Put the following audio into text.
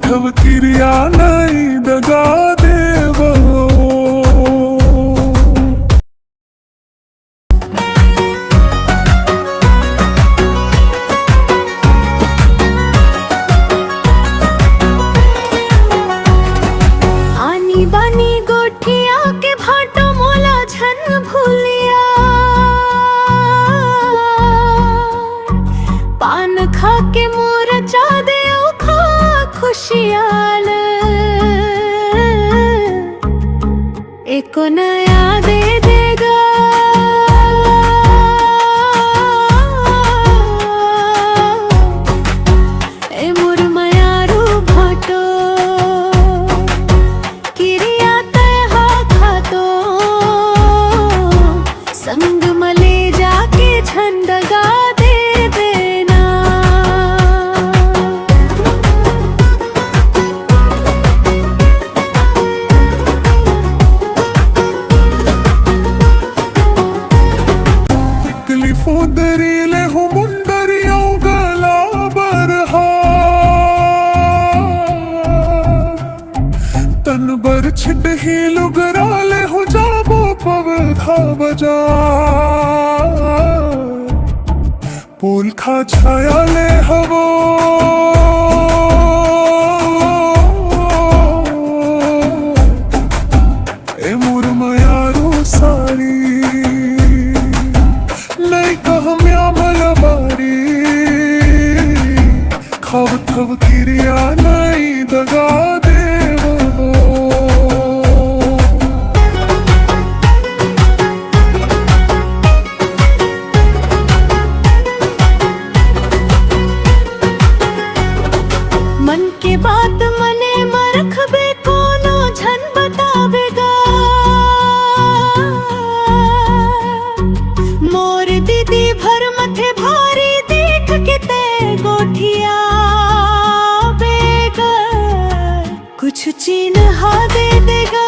थव क्रिया नहीं दगा देवो। आनी बानी गोठिया के भाटो मोला झन भूलिया, पान खा के मोर चा दे खा खुशियाल, एको नया दे देगा ए मोर मयारू भाटो, किरिया तय हा खातो संग मले जाके झंडगा दे देना। फोदरी ले हो मुंदरियों गला बरहा, तन बर छिट ही लुगरा ले हो जाबो पवधा बजा, पोल खा छाया ले हवो ए मोर मयारू सारी खव थव क्रिया नहीं दगा देवो। मन के बात मने मरखबे कोनो झन बतावेगा, मोर दीदी भर मथे भारी देख के ते गोठिया कुछ चिन्ह दे देगा।